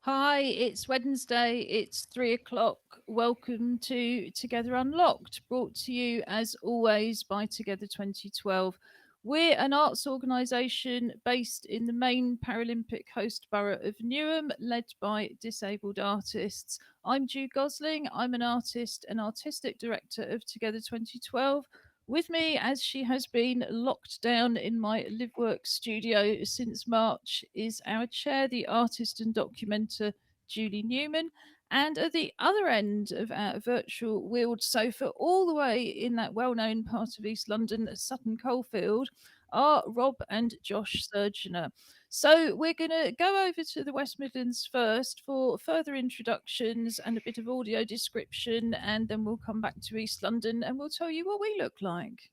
Hi, it's Wednesday. It's 3 o'clock. Welcome to Together Unlocked, brought to you as always by Together 2012. We're an arts organisation based in the main Paralympic host borough of Newham, led by disabled artists. I'm Ju Gosling. I'm an artist and artistic director of Together 2012. With me, as she has been locked down in my live work studio since March, is our chair, the artist and documenter Julie Newman. And at the other end of our virtual wheeled sofa, all the way in that well known part of East London, Sutton Coldfield, are Rob and Josh Surgeonator. So we're going to go over to the West Midlands first for further introductions and a bit of audio description, and then we'll come back to East London and we'll tell you what we look like.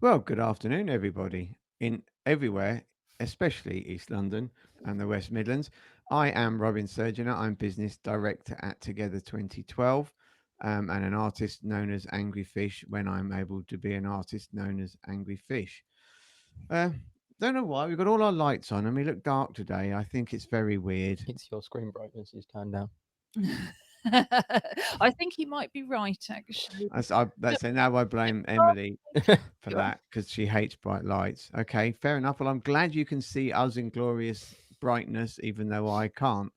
Well, good afternoon, everybody. In everywhere, especially East London and the West Midlands. I am Robin Surgeonator. I'm business director at Together 2012 and an artist known as Angry Fish when I'm able to be an artist known as Angry Fish. Uh, don't know why. We've got all our lights on and we look dark today. I think it's very weird. It's your screen brightness is turned down. I think he might be right, actually. That's it. Now I blame Emily for that because she hates bright lights. Okay, fair enough. Well, I'm glad you can see us in glorious brightness, even though I can't.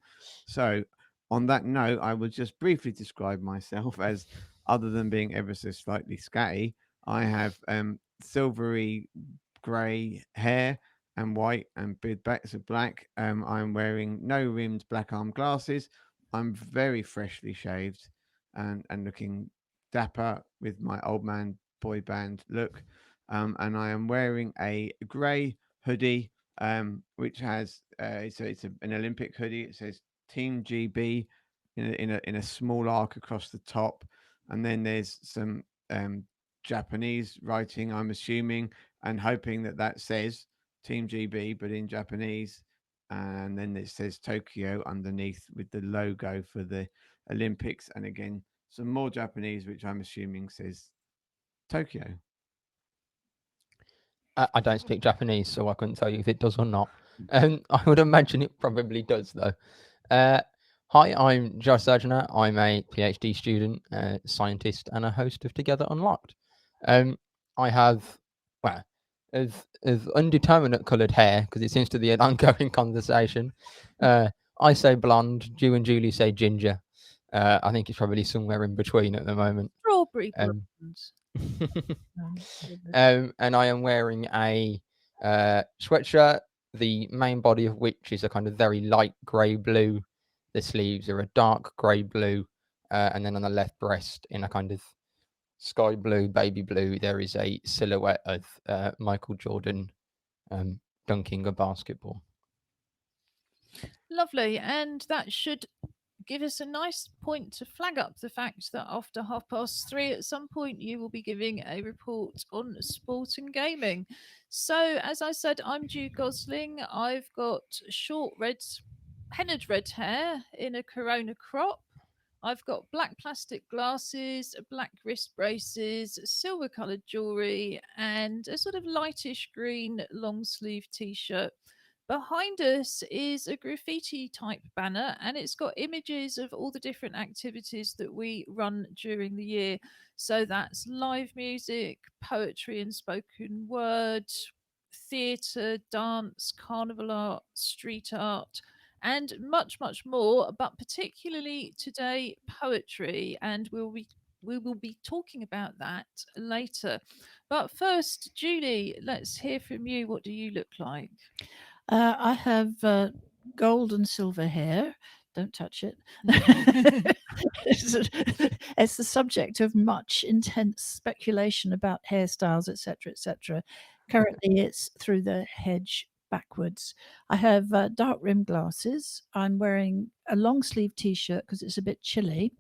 So, on that note, I will just briefly describe myself as, other than being ever so slightly scatty, I have silvery grey hair and white and big backs of black. I'm wearing no rimmed black arm glasses. I'm very freshly shaved and looking dapper with my old man boy band look. And I am wearing a grey hoodie, which has an Olympic hoodie. It says Team GB in a small arc across the top, and then there's some Japanese writing. I'm assuming and hoping that that says Team GB, but in Japanese. And then it says Tokyo underneath with the logo for the Olympics, and again some more Japanese, which I'm assuming says Tokyo. I don't speak Japanese, so I couldn't tell you if it does or not. I would imagine it probably does, though. Uh, Hi, I'm Josh Surgeonator. I'm a PhD student, scientist, and a host of Together Unlocked. I have, well, of undeterminate coloured hair because it seems to be an ongoing conversation. I say blonde. Ju and Julie say ginger. I think it's probably somewhere in between at the moment. Strawberry Um, blonde. and I am wearing a sweatshirt, the main body of which is a kind of very light grey blue. The sleeves are a dark grey blue, and then on the left breast, in a kind of sky blue, baby blue, there is a silhouette of Michael Jordan dunking a basketball. Lovely. And that should give us a nice point to flag up the fact that after 3:30 at some point you will be giving a report on sport and gaming. So, as I said, I'm Ju Gosling. I've got short red, hennaed red hair in a corona crop. I've got black plastic glasses, black wrist braces, silver coloured jewellery, and a sort of lightish green long sleeve t shirt. Behind us is a graffiti type banner, and it's got images of all the different activities that we run during the year. So that's live music, poetry and spoken word, theatre, dance, carnival art, street art, and much, much more. But particularly today, poetry, and we will be talking about that later. But first, Julie, let's hear from you. What do you look like? I have gold and silver hair. Don't touch it. It's the subject of much intense speculation about hairstyles, etc., etc. Currently, it's through the hedge backwards. I have dark rimmed glasses. I'm wearing a long sleeve t shirt because it's a bit chilly.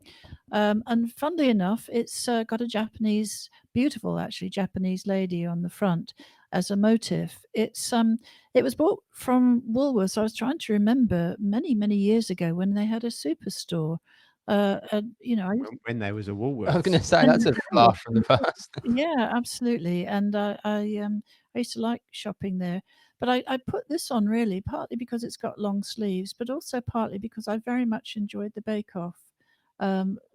And funnily enough, it's got a Japanese, beautiful actually, Japanese lady on the front as a motif. It was bought from Woolworths. I was trying to remember many, many years ago when they had a superstore. And, I used When there was a I was going Woolworths. to say and that's a yeah, blast from the past. yeah, absolutely. And I used to like shopping there. But I put this on really partly because it's got long sleeves, but also partly because I very much enjoyed the Bake Off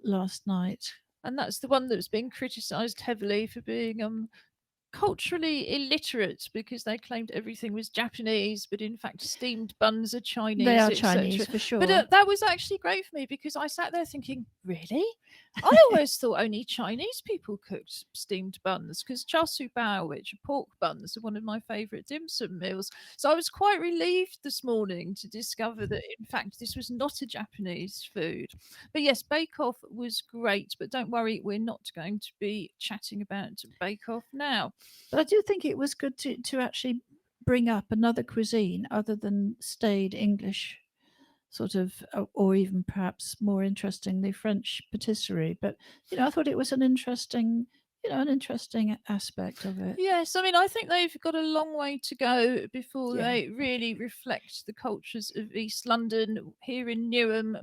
last night. And that's the one that's been criticised heavily for being culturally illiterate because they claimed everything was Japanese, but in fact steamed buns are Chinese, They are etc. Chinese for sure. But that was actually great for me because I sat there thinking, really? I always thought only Chinese people cooked steamed buns because char siu bao, which are pork buns, are one of my favourite dim sum meals. So I was quite relieved this morning to discover that in fact this was not a Japanese food. But yes, Bake Off was great, but don't worry, we're not going to be chatting about Bake Off now. But I do think it was good to actually bring up another cuisine other than staid English, sort of, or even perhaps more interestingly French patisserie. But I thought it was an interesting aspect of it. Yes, I mean, I think they've got a long way to go before Yeah. they really reflect the cultures of East London. Here in Newham,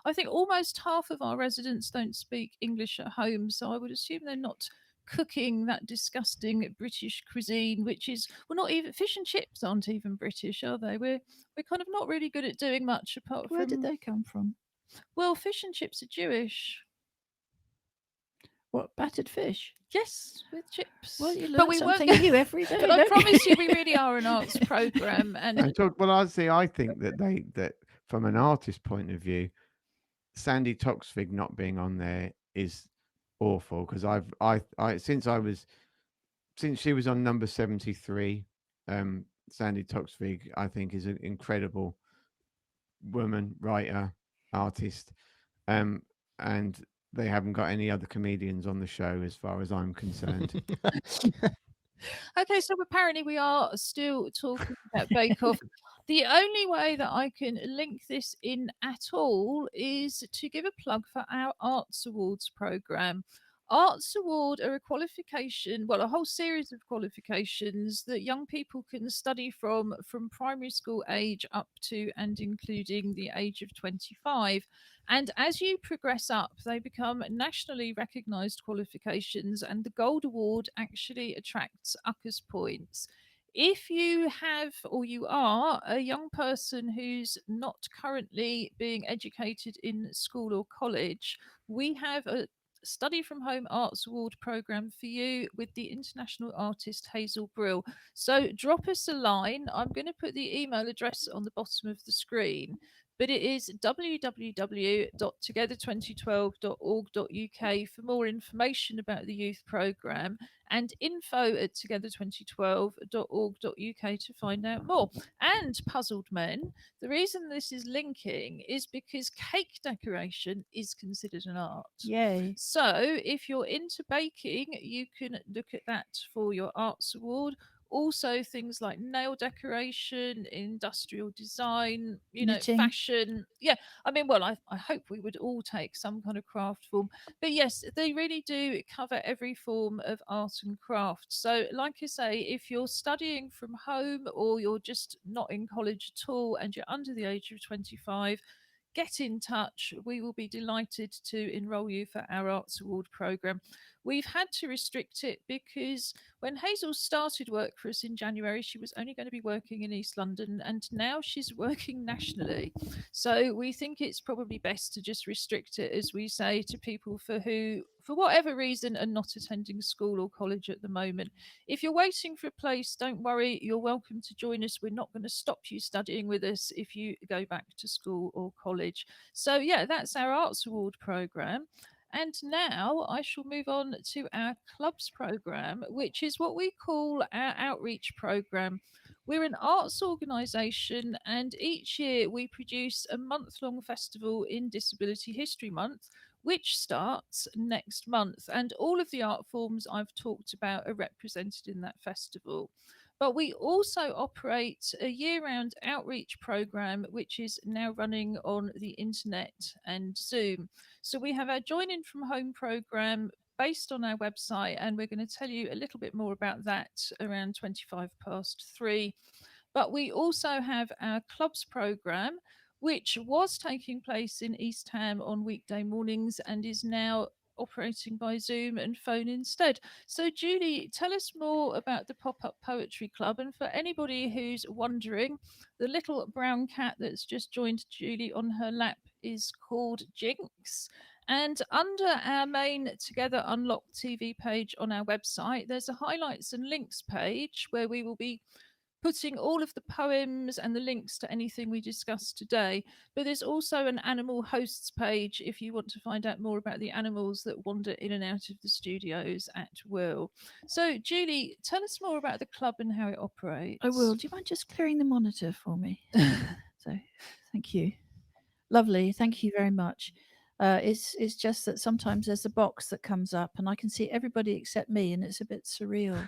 I think almost half of our residents don't speak English at home, so I would assume they're not cooking that disgusting British cuisine, which is, well, not even fish and chips aren't even British, are they? We're kind of not really good at doing much apart Where from. did they come from? Well, fish and chips are Jewish. What, battered fish? Yes, with chips. Well, you But learn we weren't something gonna- new every day. But I don't promise you, we really are an arts program, and And so, well, I think that from an artist point of view, Sandy Toksvig not being on there is awful because since she was on number 73, Sandy Toksvig I think is an incredible woman, writer, artist, and they haven't got any other comedians on the show as far as I'm concerned. okay, so apparently we are still talking about Bake Off. The only way that I can link this in at all is to give a plug for our Arts Awards programme. Arts Award are a qualification, well, a whole series of qualifications that young people can study from primary school age up to and including the age of 25. And as you progress up, they become nationally recognised qualifications, and the Gold Award actually attracts UCAS points. If you have or you are a young person who's not currently being educated in school or college, we have a Study from Home Arts Award programme for you with the international artist Hazel Brill. So drop us a line. I'm going to put the email address on the bottom of the screen, but it is www.together2012.org.uk for more information about the youth programme, and info@together2012.org.uk to find out more. And puzzled men, the reason this is linking is because cake decoration is considered an art. Yay. So if you're into baking, you can look at that for your Arts Award. Also, things like nail decoration, industrial design, Knitting. fashion. Yeah, I mean, well, I hope we would all take some kind of craft form. But yes, they really do cover every form of art and craft. So, like I say, if you're studying from home or you're just not in college at all and you're under the age of 25, get in touch. We will be delighted to enrol you for our Arts Award programme. We've had to restrict it because when Hazel started work for us in January, she was only going to be working in East London, and now she's working nationally. So we think it's probably best to just restrict it, as we say, to people for whatever reason, are not attending school or college at the moment. If you're waiting for a place, don't worry, you're welcome to join us. We're not going to stop you studying with us if you go back to school or college. So, yeah, that's our Arts Award programme. And now I shall move on to our clubs programme, which is what we call our outreach programme. We're an arts organisation, and each year we produce a month-long festival in Disability History Month, which starts next month. And all of the art forms I've talked about are represented in that festival. But we also operate a year-round outreach programme, which is now running on the internet and Zoom. So we have our Join In From Home programme based on our website, and we're going to tell you a little bit more about that around 3:25. But we also have our clubs programme, which was taking place in East Ham on weekday mornings and is now operating by Zoom and phone instead. So, Julie, tell us more about the Pop Up Poetry Club. And for anybody who's wondering, the little brown cat that's just joined Julie on her lap is called Jinx. And under our main Together Unlock TV page on our website, there's a highlights and links page where we will be putting all of the poems and the links to anything we discussed today. But there's also an animal hosts page if you want to find out more about the animals that wander in and out of the studios at will. So, Julie, tell us more about the club and how it operates. I will. Do you mind just clearing the monitor for me? So, thank you. Lovely. Thank you very much. It's just that sometimes there's a box that comes up and I can see everybody except me, and it's a bit surreal.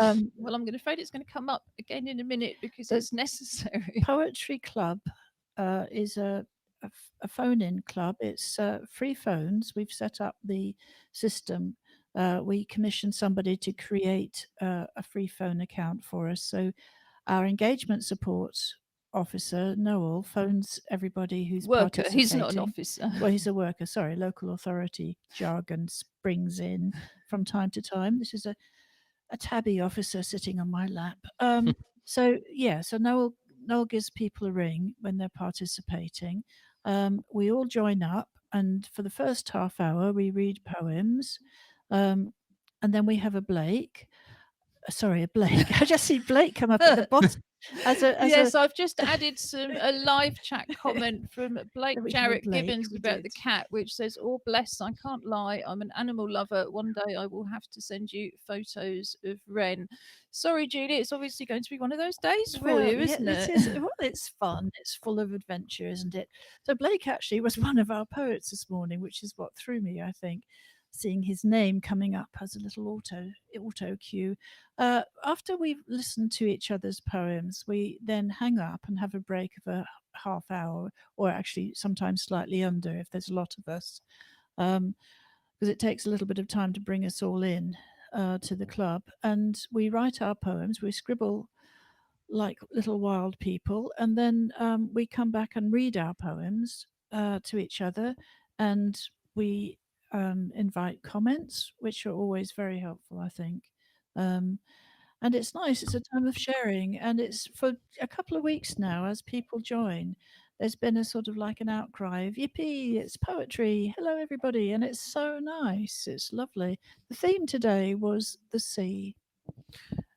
Well, I'm afraid it's going to come up again in a minute because The it's necessary. Poetry Club is a phone-in club. It's free phones. We've set up the system. We commissioned somebody to create a free phone account for us. So our engagement support officer, Noel, phones everybody who's Worker. He's not an participating. officer. Well, he's a worker. Sorry, local authority jargon springs in from time to time. This is a tabby officer sitting on my lap. So Noel gives people a ring when they're participating. We all join up, and for the first half hour, we read poems, and then we have a Blake. Sorry, a Blake. I just see Blake come up at the bottom. Yes, I've just added a live chat comment from Blake There we go, Jarrett Blake, Gibbons we about the did. cat, which says, "Oh bless, I can't lie. I'm an animal lover. One day I will have to send you photos of Ren." Sorry, Julie, it's obviously going to be one of those days for Well, you, yeah, isn't it? Well, it's fun. It's full of adventure, isn't it? So Blake actually was one of our poets this morning, which is what threw me, I think, seeing his name coming up as a little auto cue. After we've listened to each other's poems, we then hang up and have a break of a half hour, or actually sometimes slightly under if there's a lot of us, because it takes a little bit of time to bring us all in to the club. And we write our poems, we scribble like little wild people, and then we come back and read our poems to each other, and we invite comments, which are always very helpful, I think. And it's nice. It's a time of sharing, and it's for a couple of weeks now as people join. There's been a sort of like an outcry of yippee, it's poetry. Hello, everybody. And it's so nice. It's lovely. The theme today was the sea.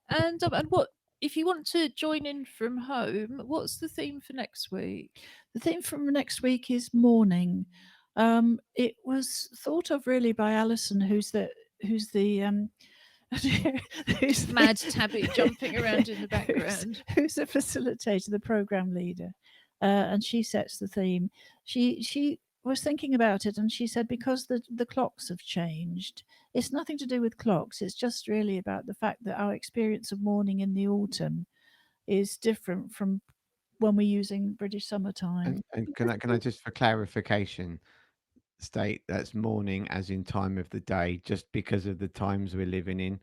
And what if you want to join in from home? What's the theme for next week? The theme from next week is morning. It was thought of really by Alison, who's the who's the Mad tabby jumping around in the background. Who's the facilitator, the program leader, and she sets the theme. She was thinking about it, and she said because the clocks have changed. It's nothing to do with clocks. It's just really about the fact that our experience of morning in the autumn is different from when we're using British summertime. And can I just, for clarification, state that's morning as in time of the day, just because of the times we're living in.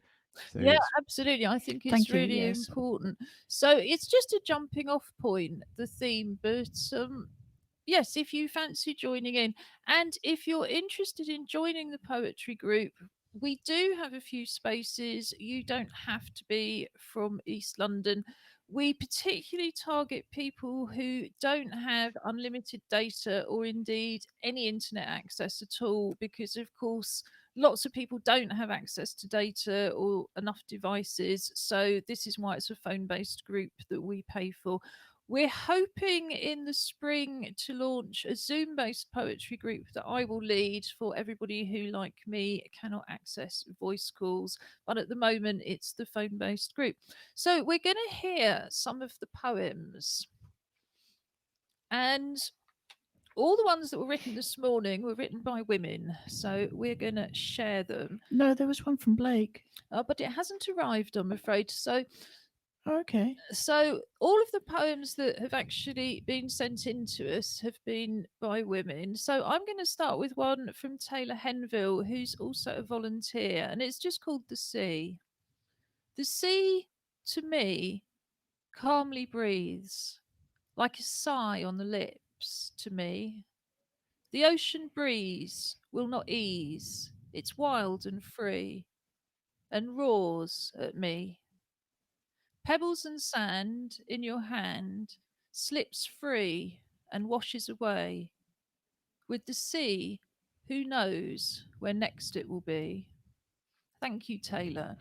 So Yeah, it's absolutely. I think it's Thank you, really yes. important. So it's just a jumping off point, the theme, but yes, if you fancy joining in, and if you're interested in joining the poetry group, we do have a few spaces. You don't have to be from East London. We particularly target people who don't have unlimited data or indeed any internet access at all, because, of course, lots of people don't have access to data or enough devices. So, this is why it's a phone based group that we pay for. We're hoping in the spring to launch a Zoom based poetry group that I will lead for everybody who, like me, cannot access voice calls. But at the moment, it's the phone based group. So we're going to hear some of the poems. And all the ones that were written this morning were written by women. So we're going to share them. No, there was one from Blake. But it hasn't arrived, I'm afraid. So Okay. So all of the poems that have actually been sent in to us have been by women. So I'm going to start with one from Taylor Henville, who's also a volunteer, and it's just called The Sea. The sea, to me, calmly breathes, like a sigh on the lips to me. The ocean breeze will not ease. It's wild and free, and roars at me. Pebbles and sand in your hand slips free and washes away. With the sea, who knows where next it will be? Thank you, Taylor.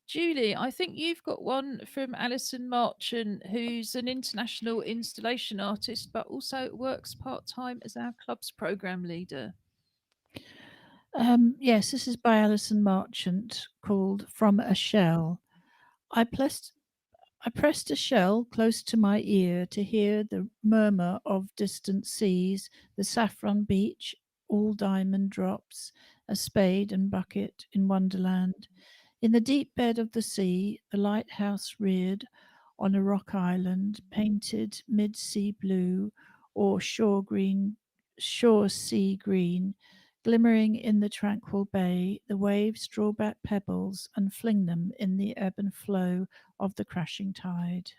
Julie, I think you've got one from Alison Marchant, who's an international installation artist, but also works part time as our club's programme leader. Yes, this is by Alison Marchant, called From a Shell. I pressed, I pressed a shell close to my ear to hear the murmur of distant seas, the saffron beach, all diamond drops, a spade and bucket in Wonderland. In the deep bed of the sea, the lighthouse reared on a rock island, painted mid-sea blue or shore sea green, glimmering in the tranquil bay. The waves draw back pebbles and fling them in the ebb and flow of the crashing tide.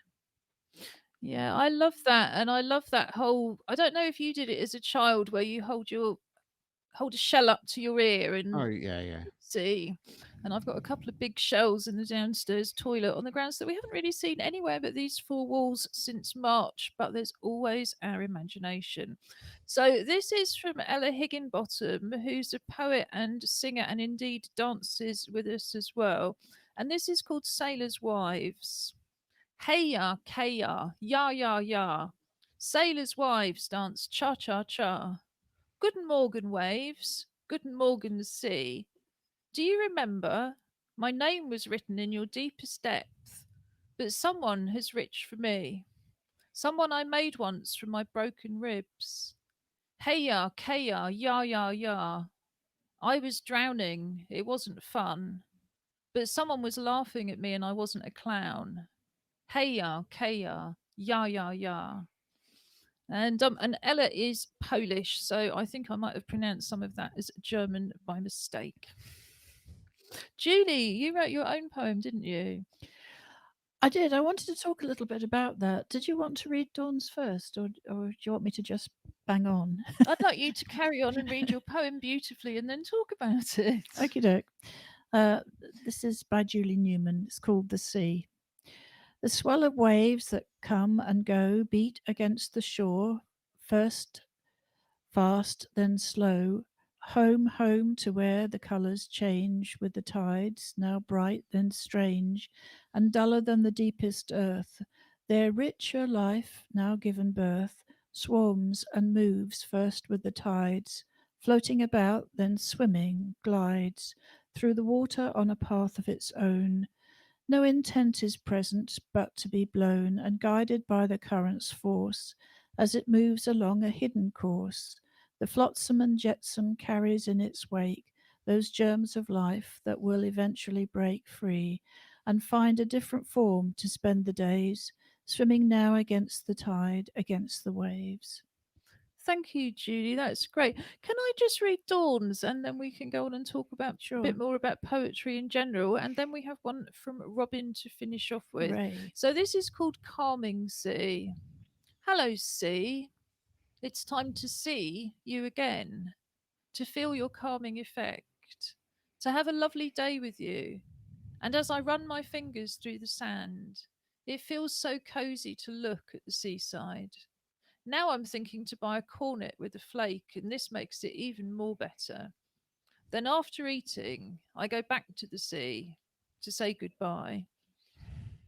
Yeah, I love that, and I love that whole. I don't know if you did it as a child, where you hold a shell up to your ear and Oh yeah, yeah. see. And I've got a couple of big shells in the downstairs toilet on the grounds that we haven't really seen anywhere but these four walls since March, but there's always our imagination. So this is from Ella Higginbottom, who's a poet and singer and indeed dances with us as well. And this is called Sailors' Wives. Hey ya, ya, ya, ya. Sailors' wives dance cha cha cha. Guten Morgen, waves. Guten Morgen, sea. Do you remember? My name was written in your deepest depth, but someone has writ for me. Someone I made once from my broken ribs. Hey ya, ya, ya, ya. I was drowning. It wasn't fun. But someone was laughing at me and I wasn't a clown. Hey ya, ya, ya. And Ella is Polish, so I think I might have pronounced some of that as German by mistake. Julie, you wrote your own poem, didn't you? I did. I wanted to talk a little bit about that. Did you want to read Dawn's first, or do you want me to just bang on? I'd like you to carry on and read your poem beautifully and then talk about it. Okie doke. This is by Julie Newman. It's called The Sea. The swell of waves that come and go beat against the shore, first fast, then slow. Home, home to where the colours change with the tides, now bright, then strange, and duller than the deepest earth. Their richer life, now given birth, swarms and moves first with the tides, floating about, then swimming, glides through the water on a path of its own. No intent is present but to be blown and guided by the current's force as it moves along a hidden course. The flotsam and jetsam carries in its wake those germs of life that will eventually break free and find a different form to spend the days, swimming now against the tide, against the waves. Thank you, Julie. That's great. Can I just read Dawn's and then we can go on and talk about a Sure. bit more about poetry in general? And then we have one from Robin to finish off with. Hooray. So this is called Calming Sea. Hello, sea. It's time to see you again, to feel your calming effect, to have a lovely day with you. And as I run my fingers through the sand, it feels so cozy to look at the seaside. Now I'm thinking to buy a cornet with a flake, and this makes it even more better. Then, after eating, I go back to the sea to say goodbye.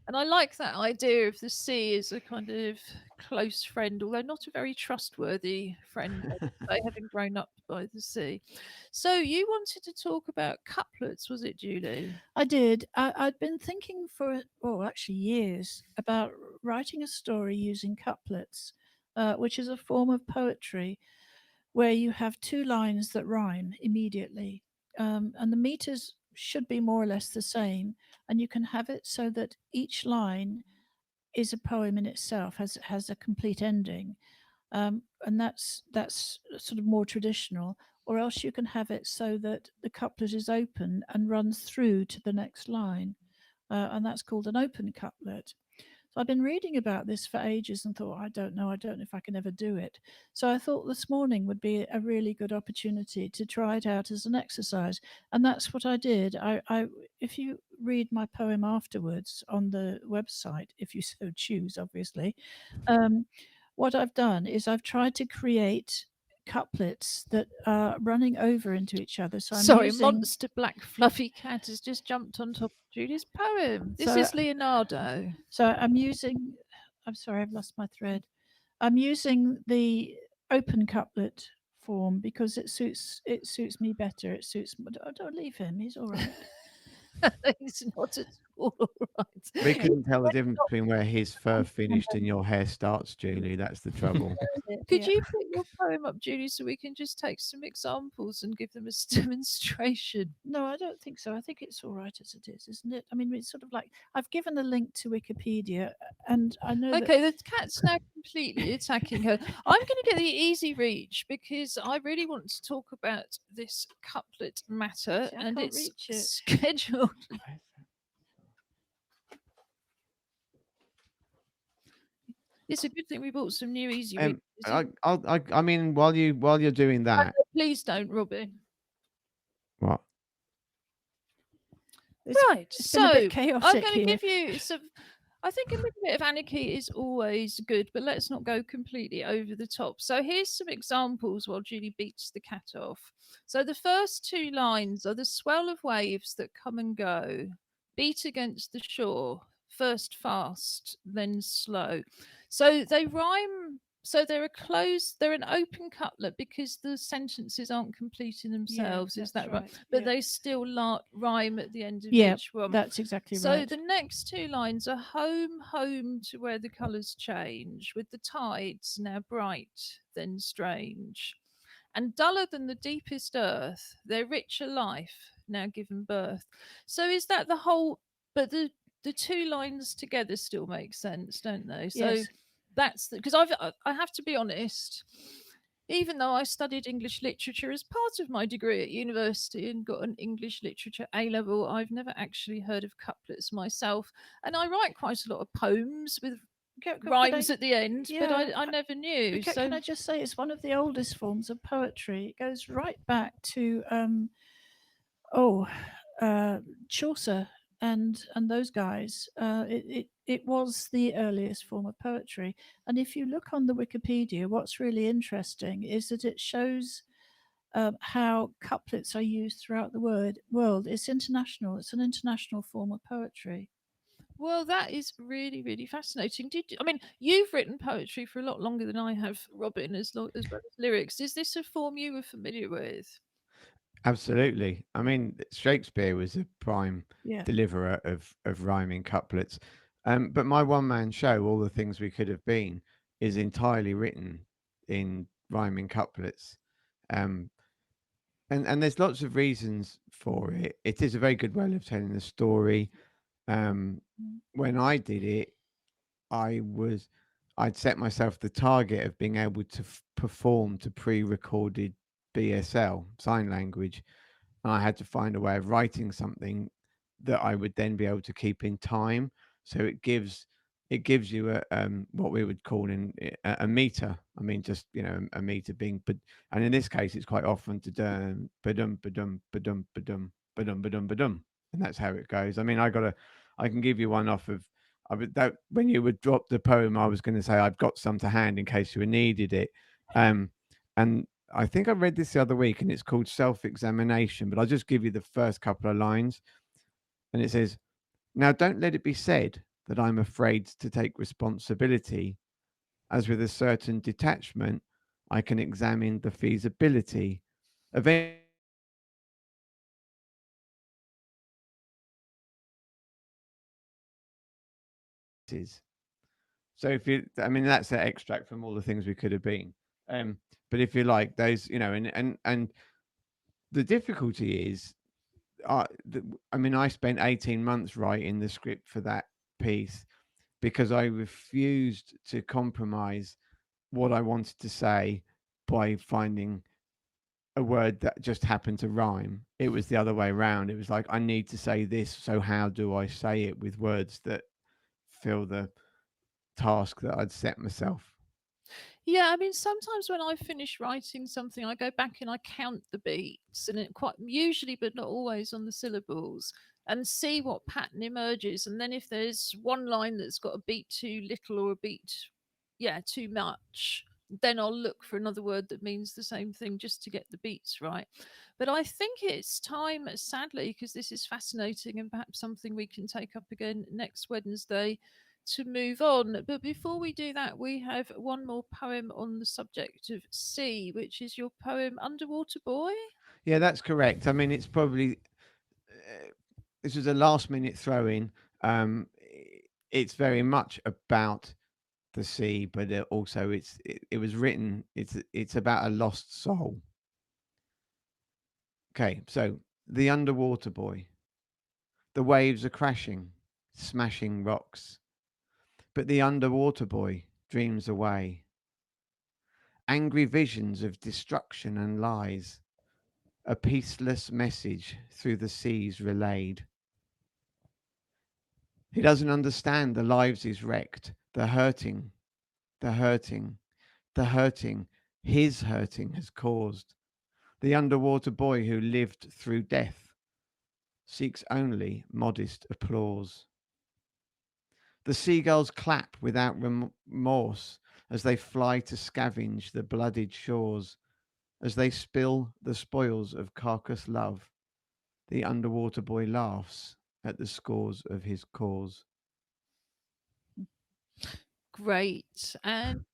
And I like that idea of the sea as a kind of close friend, although not a very trustworthy friend, I having grown up by the sea. So, you wanted to talk about couplets, was it, Julie? I did. I'd been thinking for, actually years, about writing a story using couplets, which is a form of poetry where you have two lines that rhyme immediately. And the meters should be more or less the same. And you can have it so that each line is a poem in itself, has a complete ending. And that's sort of more traditional. Or else you can have it so that the couplet is open and runs through to the next line, and that's called an open couplet. So I've been reading about this for ages and thought, I don't know if I can ever do it. So I thought this morning would be a really good opportunity to try it out as an exercise. And that's what I did. If you read my poem afterwards on the website, if you so choose, obviously, what I've done is I've tried to create couplets that are running over into each other. So I'm Sorry, using, monster black fluffy cat has just jumped on top of Julie's poem. This So- is Leonardo. so I'm sorry, I've lost my thread. I'm using the open couplet form because it suits me better. It suits. Don't leave him. He's all right. He's not at all right. We couldn't tell the difference between where his fur finished and your hair starts, Julie. That's the trouble. Could Yeah. you put your poem up, Julie, so we can just take some examples and give them a demonstration? No, I don't think so. I think it's all right as it is, isn't it? I mean, it's sort of like I've given a link to Wikipedia, and I know that Okay, the cat's now completely attacking her. I'm going to get the easy reach because I really want to talk about this couplet matter, See, I and can't it's reach it. scheduled. It's a good thing we bought some new easy reach. I mean, while you're doing that, Please don't, Robin. what? Right, it's been a so bit I'm chaotic going to here. give you some. I think a little bit of anarchy is always good, but let's not go completely over the top. So here's some examples while Julie beats the cat off. So the first two lines are the swell of waves that come and go, beat against the shore, first fast, then slow. So they rhyme. So they're an open couplet because the sentences aren't complete in themselves. Is that's that right? right. But Yeah. they still rhyme at the end of Yeah, each one. that's exactly So right. the next two lines are home, home to where the colours change, with the tides now bright, then strange. And duller than the deepest earth, their richer life now given birth. So is that the whole? But the two lines together still make sense, don't they? So Yes. that's because I have to be honest. Even though I studied English literature as part of my degree at university and got an English literature A level, I've never actually heard of couplets myself. And I write quite a lot of poems with rhymes at the end, but I never knew. Can, So can I just say it's one of the oldest forms of poetry? It goes right back to Chaucer and those guys. It was the earliest form of poetry. And if you look on the Wikipedia, what's really interesting is that it shows how couplets are used throughout the world. It's international. It's an international form of poetry. well, that is really, really fascinating. I mean, you've written poetry for a lot longer than I have, Robin, as well as lyrics. Is this a form you were familiar with? Absolutely. I mean, Shakespeare was a prime Yeah. deliverer of rhyming couplets. But my one man show, All the Things We Could Have Been, is entirely written in rhyming couplets. Um, and there's lots of reasons for it. It is a very good way of telling the story. When I did it, I'd set myself the target of being able to perform to pre-recorded BSL sign language, and I had to find a way of writing something that I would then be able to keep in time. So it gives you a what we would call a meter. I mean, just a meter being, but and in this case, it's quite often to dum ba-dum ba-dum ba-dum ba-dum ba-dum ba-dum ba-dum, and that's how it goes. I mean, I can give you one off of. I would that when you would drop the poem, I was going to say I've got some to hand in case you needed it, and I think I read this the other week, and it's called Self-Examination. But I'll just give you the first couple of lines, and it says, "Now don't let it be said that I'm afraid to take responsibility, as with a certain detachment, I can examine the feasibility of any." So I mean, that's an extract from All the Things We Could Have Been. But if you like those, and the difficulty is, I mean, I spent 18 months writing the script for that piece because I refused to compromise what I wanted to say by finding a word that just happened to rhyme. It was the other way around. It was like, I need to say this. So how do I say it with words that fill the task that I'd set myself. Yeah, I mean, sometimes when I finish writing something, I go back and I count the beats, and it quite usually, but not always, on the syllables, and see what pattern emerges. And then if there's one line that's got a beat too little or a beat, yeah, too much, then I'll look for another word that means the same thing just to get the beats right. But I think it's time, sadly, because this is fascinating and perhaps something we can take up again next Wednesday, to move on. But before we do that, we have one more poem on the subject of sea, which is your poem Underwater Boy. Yeah, that's correct. I mean, it's probably this was a last minute throw in. It's very much about the sea, but also it was written. It's about a lost soul. Okay, so the underwater boy. The waves are crashing, smashing rocks, but the underwater boy dreams away. Angry visions of destruction and lies, a peaceless message through the seas relayed. He doesn't understand the lives he's wrecked, the hurting, the hurting, the hurting his hurting has caused. The underwater boy who lived through death seeks only modest applause. The seagulls clap without remorse as they fly to scavenge the blooded shores, as they spill the spoils of carcass love. The underwater boy laughs at the scores of his cause. Great, and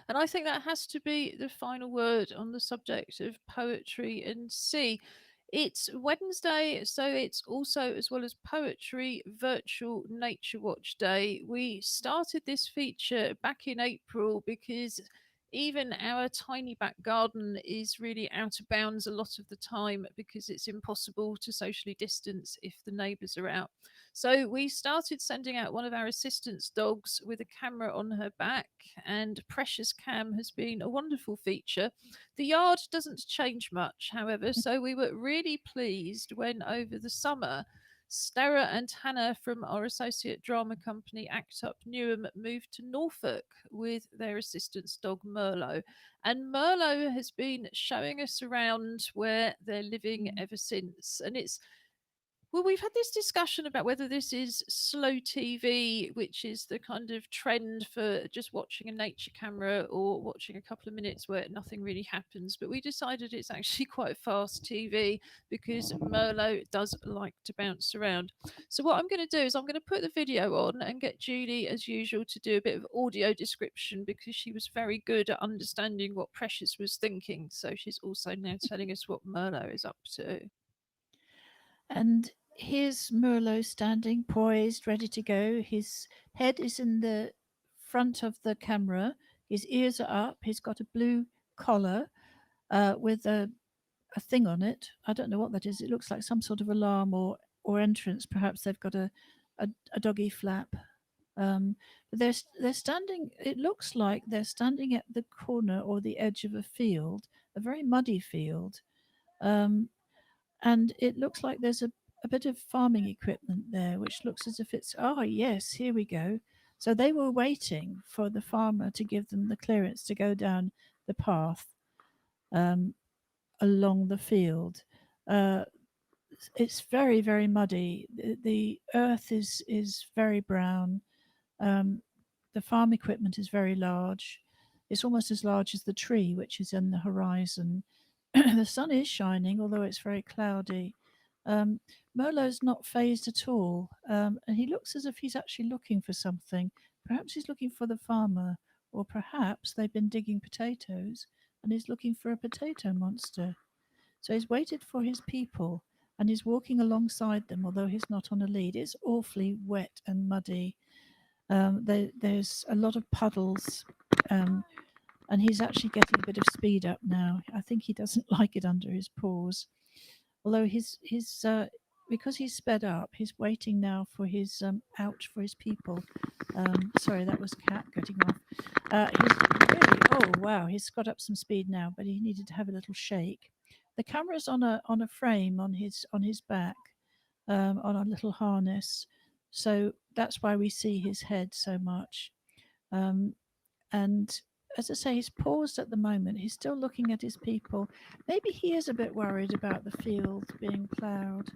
I think that has to be the final word on the subject of poetry and sea. It's Wednesday, so it's also, as well as poetry, virtual Nature Watch Day. We started this feature back in April because even our tiny back garden is really out of bounds a lot of the time because it's impossible to socially distance if the neighbours are out. So we started sending out one of our assistant's dogs with a camera on her back, and Precious Cam has been a wonderful feature. The yard doesn't change much, however, so we were really pleased when over the summer Stara and Hannah from our associate drama company Act Up Newham moved to Norfolk with their assistant's dog Merlot. And Merlot has been showing us around where they're living ever since. And it's, well, we've had this discussion about whether this is slow TV, which is the kind of trend for just watching a nature camera or watching a couple of minutes where nothing really happens. But we decided it's actually quite fast TV because Merlot does like to bounce around. So, what I'm going to do is I'm going to put the video on and get Julie, as usual, to do a bit of audio description because she was very good at understanding what Precious was thinking. So, she's also now telling us what Merlot is up to. And here's Merlot standing, poised, ready to go. His head is in the front of the camera. His ears are up. He's got a blue collar with a thing on it. I don't know what that is. It looks like some sort of alarm or entrance. Perhaps they've got a doggy flap. But they're standing. It looks like they're standing at the corner or the edge of a field, a very muddy field. And it looks like there's a bit of farming equipment there, which looks as if it's, oh, yes, here we go. So they were waiting for the farmer to give them the clearance to go down the path along the field. It's very, very muddy. The earth is very brown. The farm equipment is very large. It's almost as large as the tree, which is in the horizon. The sun is shining, although it's very cloudy. Merlot's not phased at all, and he looks as if he's actually looking for something. Perhaps he's looking for the farmer, or perhaps they've been digging potatoes and he's looking for a potato monster. So he's waited for his people and he's walking alongside them, although he's not on a lead. It's awfully wet and muddy. There's a lot of puddles. And he's actually getting a bit of speed up now. I think he doesn't like it under his paws. Although his because he's sped up, he's waiting now for his out for his people. Sorry, that was Cat getting off. He's really, oh wow, he's got up some speed now, but he needed to have a little shake. The camera's on a frame on his back, on a little harness, so that's why we see his head so much. And as I say, he's paused at the moment. He's still looking at his people. Maybe he is a bit worried about the field being ploughed.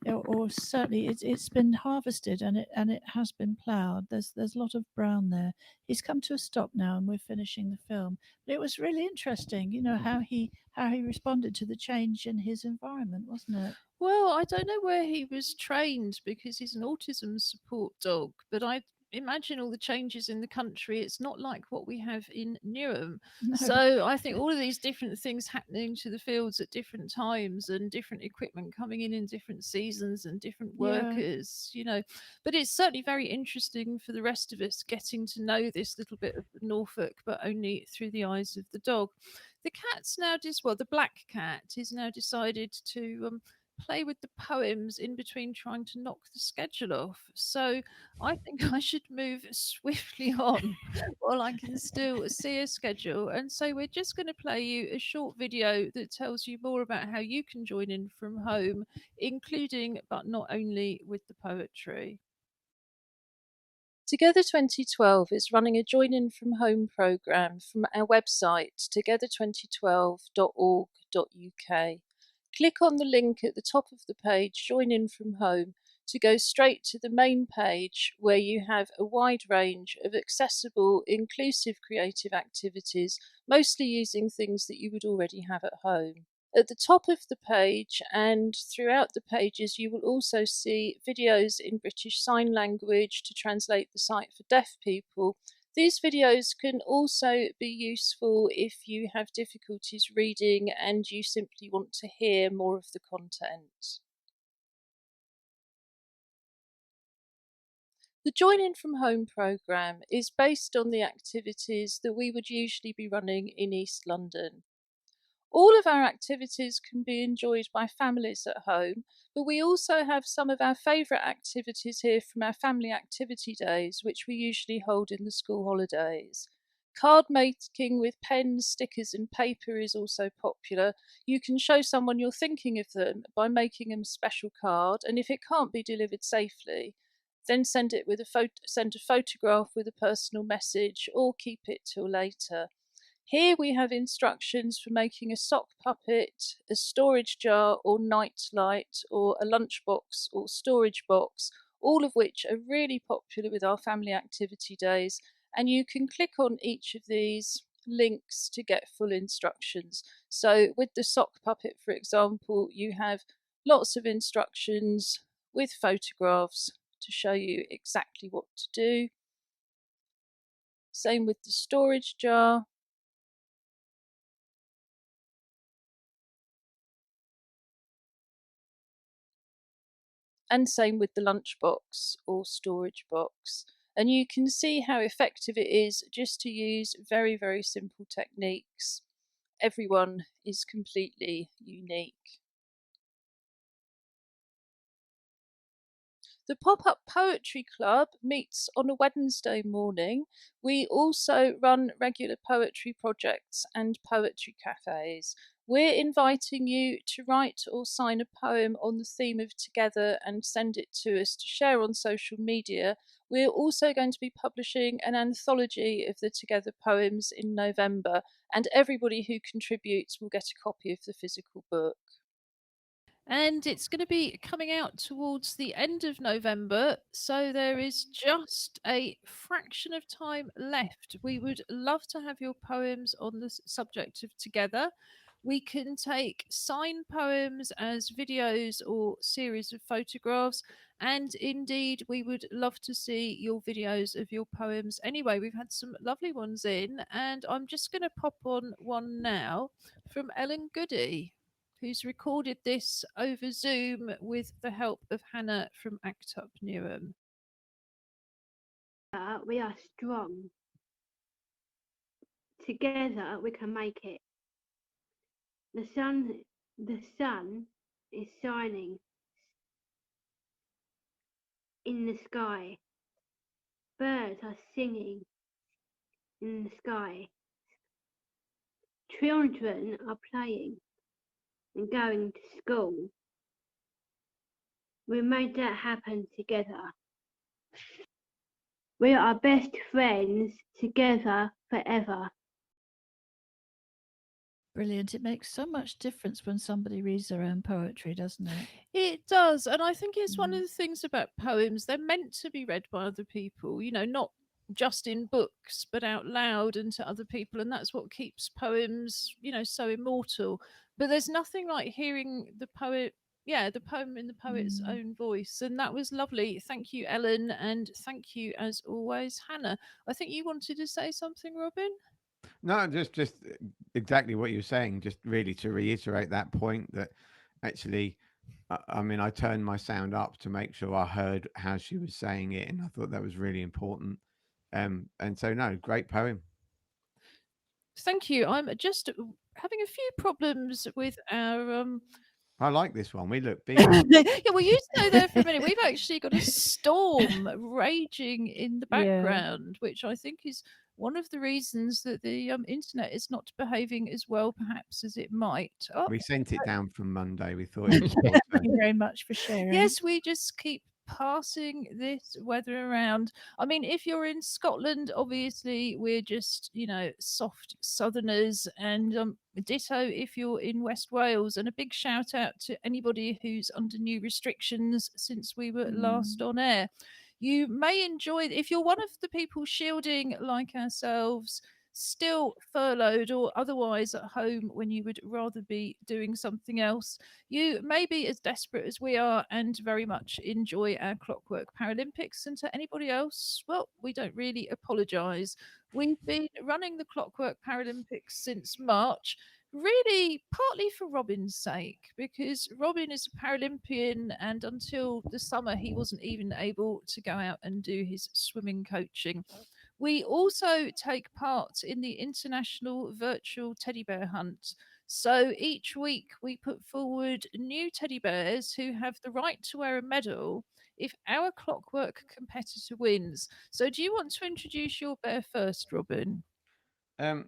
Or certainly it's been harvested and it has been ploughed. There's a lot of brown there. He's come to a stop now, and we're finishing the film. But it was really interesting, how he responded to the change in his environment, wasn't it? Well, I don't know where he was trained because he's an autism support dog, but I imagine all the changes in the country, it's not like what we have in Newham. No. So I think all of these different things happening to the fields at different times and different equipment coming in different seasons and different workers, but it's certainly very interesting for the rest of us getting to know this little bit of Norfolk, but only through the eyes of the dog. The cat's now the black cat is now decided to play with the poems in between trying to knock the schedule off. So I think I should move swiftly on while I can still see a schedule. And so we're just going to play you a short video that tells you more about how you can join in from home, including but not only with the poetry. Together 2012 is running a Join In From Home programme from our website, together2012.org.uk. Click on the link at the top of the page, Join In From Home, to go straight to the main page where you have a wide range of accessible, inclusive creative activities, mostly using things that you would already have at home. At the top of the page and throughout the pages, you will also see videos in British Sign Language to translate the site for deaf people. These videos can also be useful if you have difficulties reading and you simply want to hear more of the content. The Join In From Home programme is based on the activities that we would usually be running in East London. All of our activities can be enjoyed by families at home, but we also have some of our favourite activities here from our family activity days, which we usually hold in the school holidays. Card making with pens, stickers and paper is also popular. You can show someone you're thinking of them by making them a special card, and if it can't be delivered safely, then send a photograph with a personal message or keep it till later. Here we have instructions for making a sock puppet, a storage jar or night light, or a lunchbox or storage box, all of which are really popular with our family activity days. And you can click on each of these links to get full instructions. So with the sock puppet, for example, you have lots of instructions with photographs to show you exactly what to do. Same with the storage jar. And same with the lunchbox or storage box. And you can see how effective it is just to use very, very simple techniques. Everyone is completely unique. The Pop-Up Poetry Club meets on a Wednesday morning. We also run regular poetry projects and poetry cafes. We're inviting you to write or sign a poem on the theme of Together and send it to us to share on social media. We're also going to be publishing an anthology of the Together poems in November, and everybody who contributes will get a copy of the physical book. And it's going to be coming out towards the end of November, so there is just a fraction of time left. We would love to have your poems on the subject of Together. We can take signed poems as videos or series of photographs, and indeed we would love to see your videos of your poems. Anyway, we've had some lovely ones in, and I'm just going to pop on one now from Ellen Goody, who's recorded this over Zoom with the help of Hannah from Act Up Newham. We are strong. Together we can make it. The sun is shining in the sky. Birds are singing in the sky. Children are playing and going to school. We made that happen together. We are best friends together forever. Brilliant. It makes so much difference when somebody reads their own poetry, doesn't it? It does. And I think it's one Mm. of the things about poems, they're meant to be read by other people, not just in books, but out loud and to other people. And that's what keeps poems, so immortal. But there's nothing like hearing the poet. Yeah, the poem in the poet's Mm. own voice. And that was lovely. Thank you, Ellen. And thank you, as always, Hannah. I think you wanted to say something, Robin? No, just exactly what you're saying. Just really to reiterate that point that actually, I mean, I turned my sound up to make sure I heard how she was saying it, and I thought that was really important. And so no, great poem. Thank you. I'm just having a few problems with our I like this one. We look big. yeah, well, you stay there for a minute. We've actually got a storm raging in the Yeah. background, which I think is one of the reasons that the internet is not behaving as well, perhaps, as it might. Oh, We sent it down from Monday. We thought it was your Thank turn. you very much for sharing. yes, we just keep passing this weather around. I mean, if you're in Scotland, obviously we're just, soft southerners, and ditto if you're in West Wales. And a big shout out to anybody who's under new restrictions since we were last on air. You may enjoy, if you're one of the people shielding like ourselves, still furloughed or otherwise at home when you would rather be doing something else, you may be as desperate as we are and very much enjoy our Clockwork Paralympics. And to anybody else, well, we don't really apologise. We've been running the Clockwork Paralympics since March, really partly for Robin's sake, because Robin is a Paralympian and until the summer he wasn't even able to go out and do his swimming coaching. We also take part in the International Virtual Teddy Bear Hunt. So each week we put forward new teddy bears who have the right to wear a medal if our Clockwork competitor wins. So do you want to introduce your bear first, Robin? Um,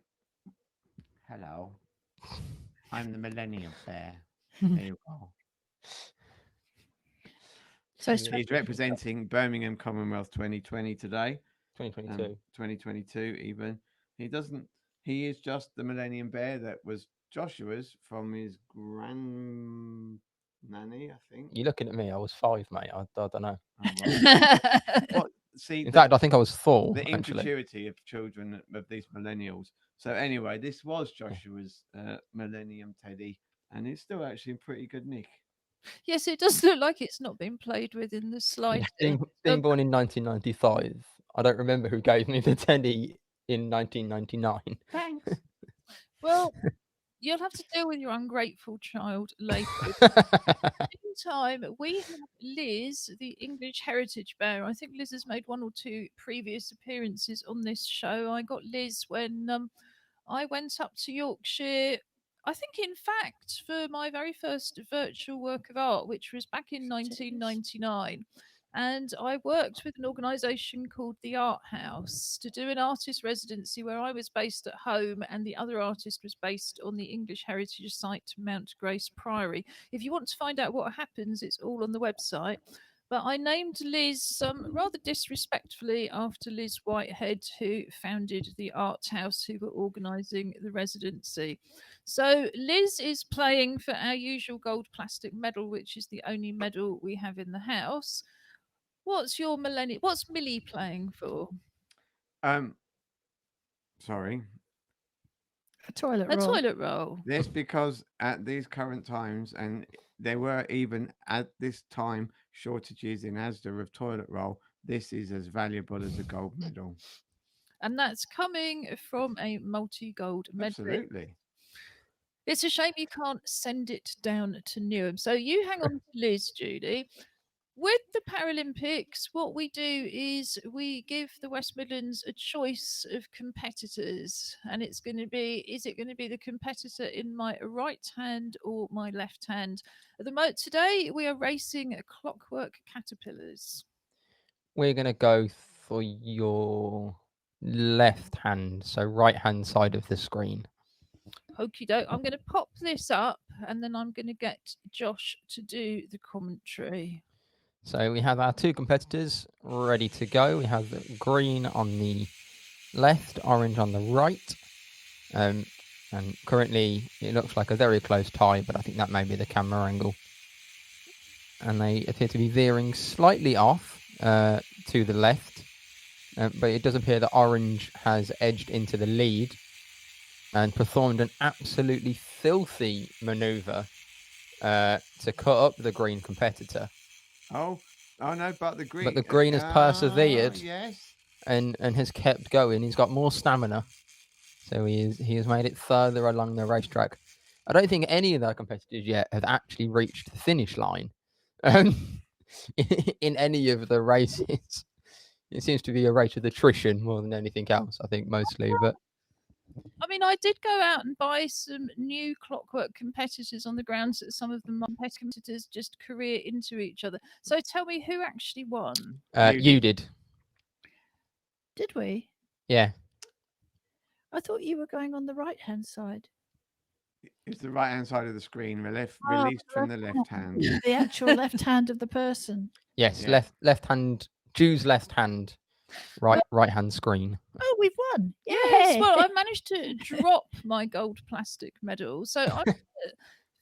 hello. I'm the Millennium Bear. There you go. So He's representing Birmingham Commonwealth 2020 today. 2022. 2022 even. He is just the Millennium Bear that was Joshua's from his grand nanny, I think. You're looking at me. I was 5, mate. I don't know. Oh, right. What, see, In fact, I think I was 4. the actually. immaturity of children of these millennials. So anyway, this was Joshua's Millennium Teddy, and it's still actually in pretty good nick. Yes, it does look like it's not been played with in the slightest. Being born in 1995, I don't remember who gave me the teddy in 1999. Thanks. Well, you'll have to deal with your ungrateful child later. Meantime, we have Liz, the English Heritage Bear. I think Liz has made 1 or 2 previous appearances on this show. I got Liz when I went up to Yorkshire. I think, in fact, for my very first virtual work of art, which was back in 1999. And I worked with an organisation called the Art House to do an artist residency where I was based at home and the other artist was based on the English Heritage Site, Mount Grace Priory. If you want to find out what happens, it's all on the website. But I named Liz rather disrespectfully after Liz Whitehead, who founded the Art House, who were organising the residency. So Liz is playing for our usual gold plastic medal, which is the only medal we have in the house. What's Millie playing for? Sorry. a toilet A roll. toilet roll. This because at these current times, and there were even at this time shortages in Asda of toilet roll, this is as valuable as a gold medal. And that's coming from a multi-gold medal. Absolutely. It's a shame you can't send it down to Newham. So you hang on to Liz, Judy. With the Paralympics, what we do is we give the West Midlands a choice of competitors, and it's going to be: is it going to be the competitor in my right hand or my left hand? At the today, we are racing Clockwork Caterpillars. We're going to go for your left hand, so right hand side of the screen. Okie doke. I'm going to pop this up, and then I'm going to get Josh to do the commentary. So we have our two competitors ready to go. We have the green on the left, orange on the right. And currently it looks like a very close tie, but I think that may be the camera angle. And they appear to be veering slightly off to the left. But it does appear that orange has edged into the lead and performed an absolutely filthy maneuver to cut up the green competitor. Oh no, but the green. But the green has persevered. Yes. And has kept going. He's got more stamina, so he has made it further along the racetrack. I don't think any of their competitors yet have actually reached the finish line in any of the races. It seems to be a race of attrition more than anything else, I think, mostly. But I mean, I did go out and buy some new Clockwork competitors on the grounds that some of the competitors just career into each other. So tell me, who actually won? you did. Did we? Yeah. I thought you were going on the right-hand side. It's the right-hand side of the screen, released Ah, from the left hand. The actual left hand of the person. Yes, Yeah. left hand, Ju's left hand, right hand screen. Oh, we've won. Yes, Yay. well, I managed to drop my gold plastic medal. So I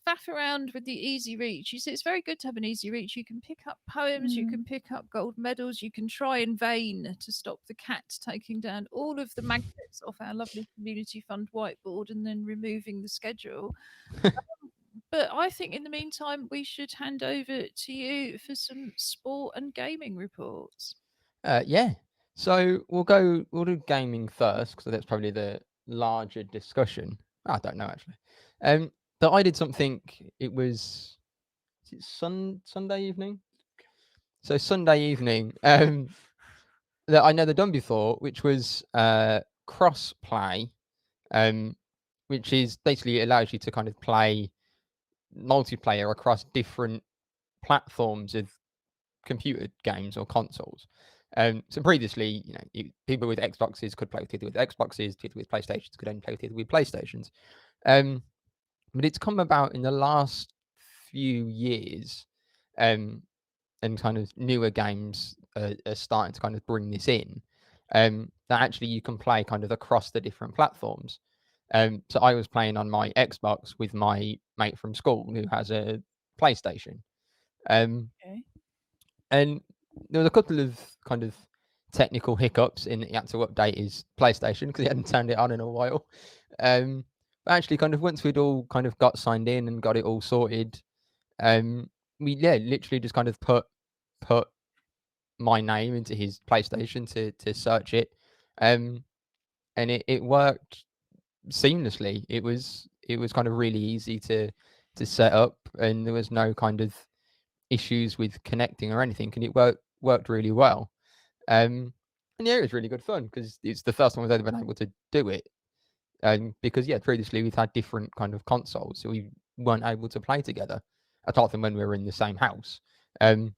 faff around with the easy reach. You see, it's very good to have an easy reach. You can pick up poems, you can pick up gold medals, you can try in vain to stop the cat taking down all of the magnets off our lovely community fund whiteboard and then removing the schedule. But I think in the meantime, we should hand over to you for some sport and gaming reports. Yeah. So we'll do gaming first because that's probably the larger discussion. I don't know actually. But I did something. It was Sunday evening. So Sunday evening, that I never done before, which was cross play, which is basically allows you to kind of play multiplayer across different platforms of computer games or consoles. So previously, people with Xboxes could play with Xboxes, people with PlayStations could only play with PlayStations. But it's come about in the last few years, and kind of newer games are starting to kind of bring this in. That actually you can play kind of across the different platforms. So I was playing on my Xbox with my mate from school who has a PlayStation. Okay. And there was a couple of kind of technical hiccups in he had to update his PlayStation because he hadn't turned it on in a while. But actually, kind of once we'd all kind of got signed in and got it all sorted, we literally just kind of put my name into his PlayStation to search it, and it worked seamlessly. It was kind of really easy to set up, and there was no kind of issues with connecting or anything, and it worked really well. And yeah, it was really good fun because it's the first time we've ever been able to do it. Because previously we've had different kind of consoles, so we weren't able to play together, apart from when we were in the same house. And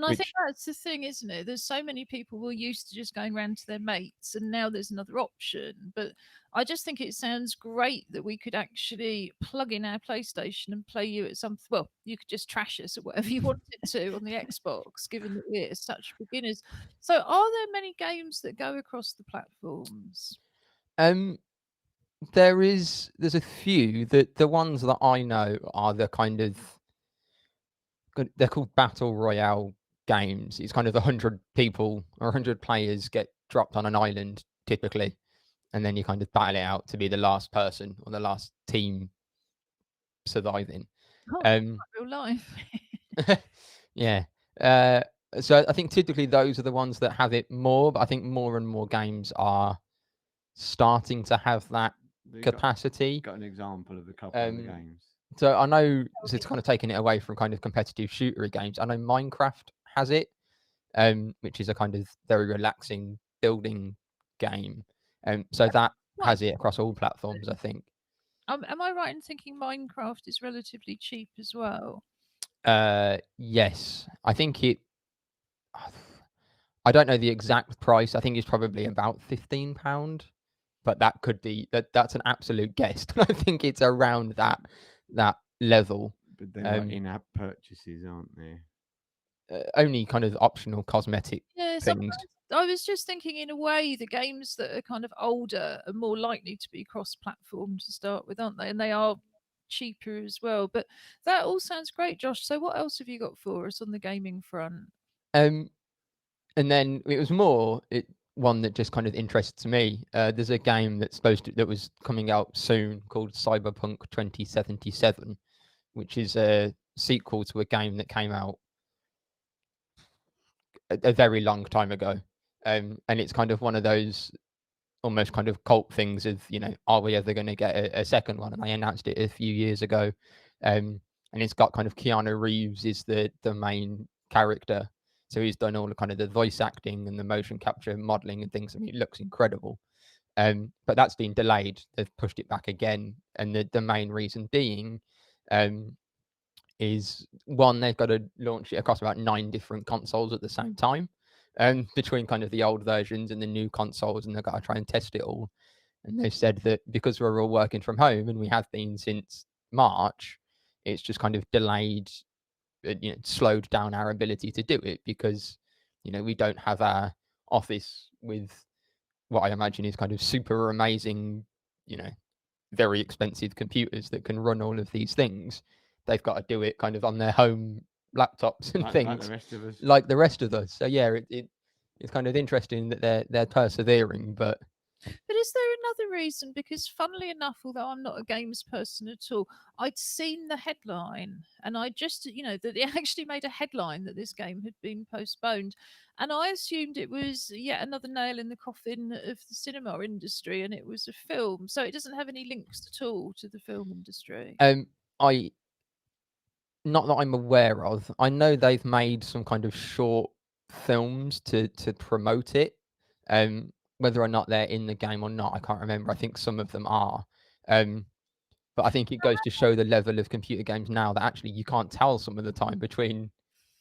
I think that's the thing, isn't it? There's so many people who are used to just going around to their mates, and now there's another option. But I just think it sounds great that we could actually plug in our PlayStation and play you at something. Well, you could just trash us or whatever you wanted to on the Xbox, given that we're such beginners. So, are there many games that go across the platforms? There's a few. The ones that I know are the kind of, they're called battle royale games. It's kind of 100 people or 100 players get dropped on an island typically, and then you kind of battle it out to be the last person or the last team surviving. Real life. Yeah. So I think typically those are the ones that have it more, but I think more and more games are starting to have that capacity. Got an example of a couple of the games. So I know it's kind of taking it away from kind of competitive shootery games. I know Minecraft has it, which is a kind of very relaxing building game. So that has it across all platforms, I think. Am I right in thinking Minecraft is relatively cheap as well? Yes, I think it. I don't know the exact price. I think it's probably about £15, but that could be that's an absolute guess. I think it's around that level. But they're like in-app purchases, aren't they? only kind of optional cosmetic Yeah, things. sometimes I was just thinking, in a way, the games that are kind of older are more likely to be cross-platform to start with, aren't they? And they are cheaper as well. But that all sounds great, Josh. So what else have you got for us on the gaming front? And then it was more one that just kind of interests me. There's a game that was coming out soon called Cyberpunk 2077, which is a sequel to a game that came out a very long time ago. And it's kind of one of those almost kind of cult things of, are we ever going to get a second one? And they announced it a few years ago. And it's got kind of Keanu Reeves is the main character. So he's done all the kind of the voice acting and the motion capture modeling and things. I mean, it looks incredible. But that's been delayed. They've pushed it back again. And the main reason being is one, they've got to launch it across about 9 different consoles at the same time, between kind of the old versions and the new consoles, and they've got to try and test it all. And they've said that because we're all working from home and we have been since March, it's just kind of delayed, slowed down our ability to do it because, we don't have our office with what I imagine is kind of super amazing, very expensive computers that can run all of these things. They've got to do it kind of on their home laptops and like things, the rest of us. like the rest of us. So yeah, it's kind of interesting that they're persevering, but But is there another reason? Because funnily enough, although I'm not a games person at all, I'd seen the headline and I just, that they actually made a headline that this game had been postponed. And I assumed it was yet another nail in the coffin of the cinema industry and it was a film. So it doesn't have any links at all to the film industry. I not that I'm aware of. I know they've made some kind of short films to promote it. Whether or not they're in the game or not, I can't remember. I think some of them are. But I think it goes to show the level of computer games now that actually you can't tell some of the time between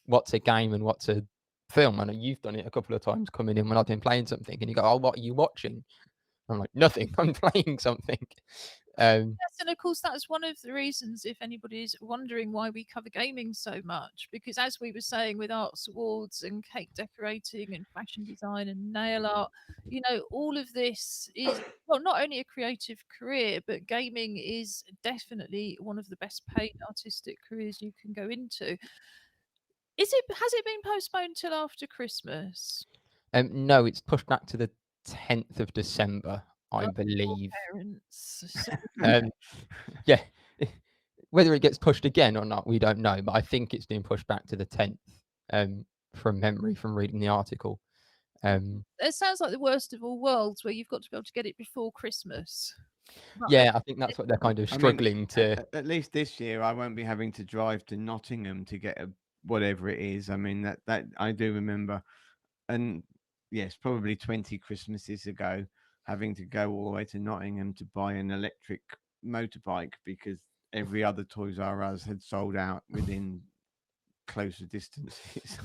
what's a game and what's a film. I know you've done it a couple of times coming in when I've been playing something and you go, "Oh, what are you watching?" I'm like, "Nothing. I'm playing something." Yes, and of course that's one of the reasons, if anybody's wondering why we cover gaming so much, because as we were saying with arts awards and cake decorating and fashion design and nail art, all of this is, well, not only a creative career, but gaming is definitely one of the best paid artistic careers you can go into. Has it been postponed till after Christmas? No, it's pushed back to the 10th of December, I Oh, believe. parents. So Yeah, whether it gets pushed again or not, we don't know. But I think it's been pushed back to the 10th, from memory, from reading the article. it sounds like the worst of all worlds, where you've got to be able to get it before Christmas. Yeah, I think that's what they're kind of I mean, struggling to. At least this year, I won't be having to drive to Nottingham to get whatever it is. I mean, that I do remember, and yes, probably 20 Christmases ago, having to go all the way to Nottingham to buy an electric motorbike because every other Toys R Us had sold out within closer distances.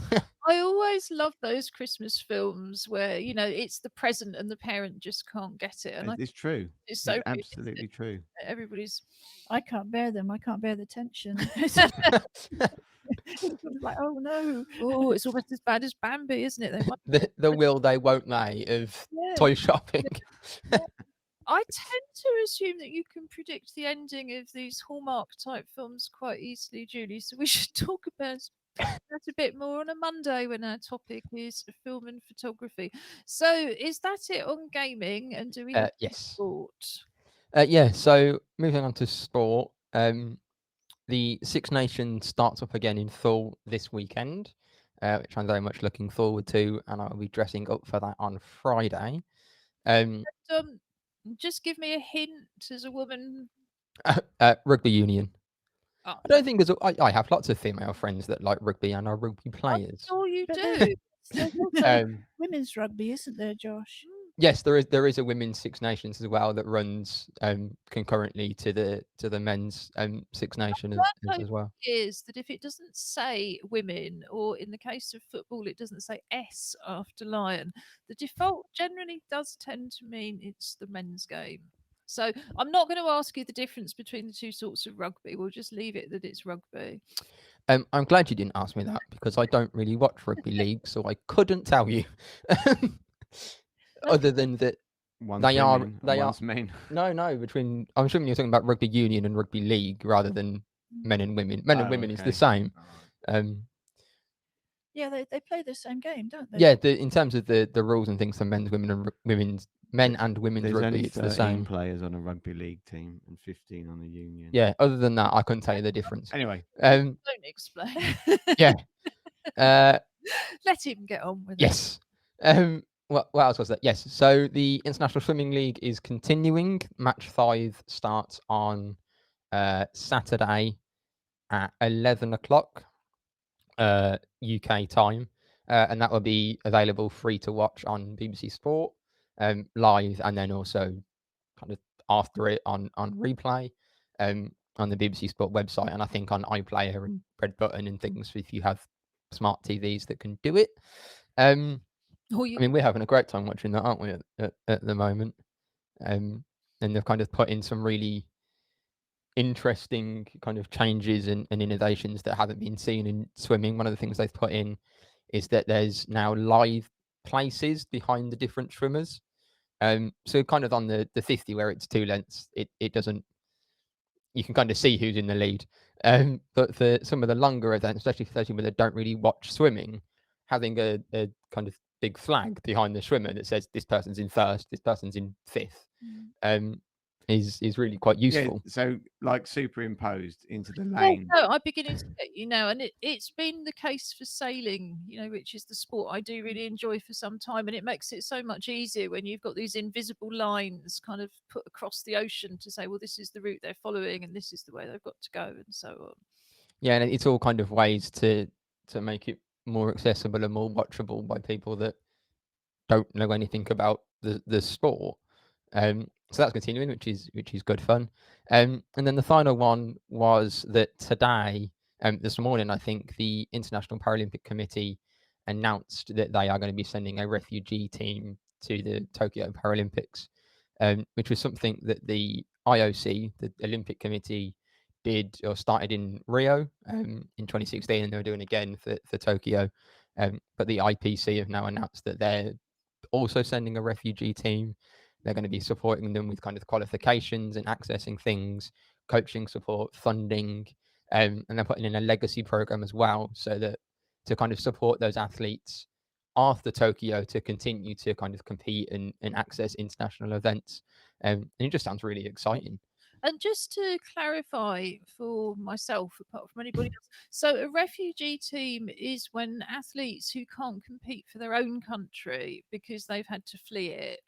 I always love those Christmas films where it's the present and the parent just can't get it, and It's true. it's so It's realistic. absolutely true. Everybody's I can't bear them. I can't bear the tension. It's sort of like, oh no. oh, it's almost as bad as Bambi, isn't it? They might, the will they won't they of yeah. toy shopping. I tend to assume that you can predict the ending of these Hallmark type films quite easily, Julie. So we should talk about that a bit more on a Monday when our topic is film and photography. So is that it on gaming? And do we have Yes. sport? Yeah. So moving on to sport. The Six Nations starts up again in full this weekend, which I'm very much looking forward to, and I'll be dressing up for that on Friday. Just give me a hint as a woman. Rugby union. Oh, I don't think I have lots of female friends that like rugby and are rugby players. sure you But do. There's also Um, women's rugby, isn't there, Josh? yes, there is a women's Six Nations as well that runs concurrently to the men's Six Nation as well. Is that if it doesn't say women, or in the case of football, it doesn't say S after lion, the default generally does tend to mean it's the men's game. So I'm not going to ask you the difference between the two sorts of rugby. We'll just leave it that it's rugby. I'm glad you didn't ask me that because I don't really watch rugby league, so I couldn't tell you. Other than that, One's they are women and they are one's men. no between. I'm assuming you're talking about rugby union and rugby league rather than men and women. Men and Oh, women is the okay. same. All right. Yeah, they play the same game, don't they? Yeah, in terms of the rules and things for men's, women, and women's men and women's There's rugby, only it's the 13 same. players on a rugby league team and 15 on a union. Yeah. Other than that, I couldn't tell you the difference. Anyway, Don't explain. Yeah. Let him get on with it. Yes. What else was that? Yes. So the International Swimming League is continuing. Match 5 starts on Saturday at 11 o'clock UK time, and that will be available free to watch on BBC Sport live, and then also kind of after it on replay on the BBC Sport website, and I think on iPlayer and Red Button and things if you have smart TVs that can do it. Or I mean, we're having a great time watching that, aren't we, at the moment? And they've kind of put in some really interesting kind of changes and innovations that haven't been seen in swimming. One of the things they've put in is that there's now live places behind the different swimmers. So kind of on the 50 where it's 2 lengths, it doesn't, you can kind of see who's in the lead. But for some of the longer events, especially for those people that don't really watch swimming, having a kind of big flag behind the swimmer that says this person's in first, this person's in fifth, is really quite yeah, useful. so like superimposed into the Well, lane. no, I'm beginning to get you now, and it's been the case for sailing, which is the sport I do really enjoy for some time, and it makes it so much easier when you've got these invisible lines kind of put across the ocean to say, well, this is the route they're following, and this is the way they've got to go, and so on. Yeah, and it's all kind of ways to make it more accessible and more watchable by people that don't know anything about the sport. So that's continuing, which is good fun. And then the final one was that today, this morning, I think the International Paralympic Committee announced that they are going to be sending a refugee team to the Tokyo Paralympics, which was something that the IOC, the Olympic Committee, did or started in Rio in 2016, and they were doing again for Tokyo. But the IPC have now announced that they're also sending a refugee team. They're going to be supporting them with kind of qualifications and accessing things, coaching support, funding, and they're putting in a legacy program as well, so that to kind of support those athletes after Tokyo to continue to kind of compete and access international events. And it just sounds really exciting. And just to clarify for myself, apart from anybody else, so a refugee team is when athletes who can't compete for their own country because they've had to flee it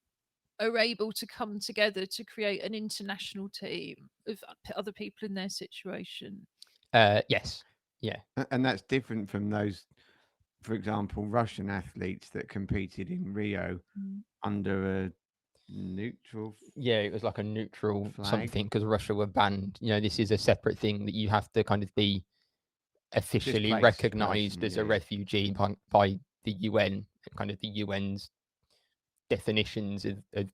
are able to come together to create an international team of other people in their situation. Yes. Yeah. And that's different from those, for example, Russian athletes that competed in Rio under a neutral. Yeah, it was like a neutral flag. Something because Russia were banned. This is a separate thing that you have to kind of be officially Displaced recognized person, as a yeah. refugee by the UN, kind of the UN's definitions of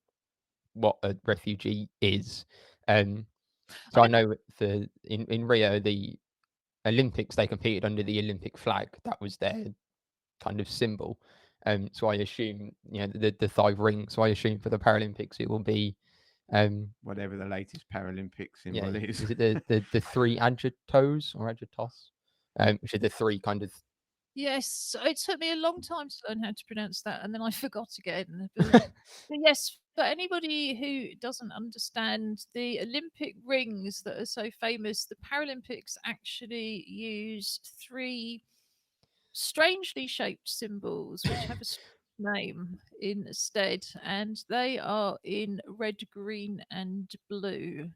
what a refugee is. So I know in Rio, the Olympics, they competed under the Olympic flag. That was their kind of symbol. So I assume, the 5 rings. So I assume for the Paralympics, it will be Whatever the latest Paralympic symbol is. Is it the 3 agitos or agitos? Which are the 3 kind of. Yes, it took me a long time to learn how to pronounce that, and then I forgot again. But yes, for anybody who doesn't understand the Olympic rings that are so famous, the Paralympics actually use 3 strangely shaped symbols which have a name instead, and they are in red, green, and blue.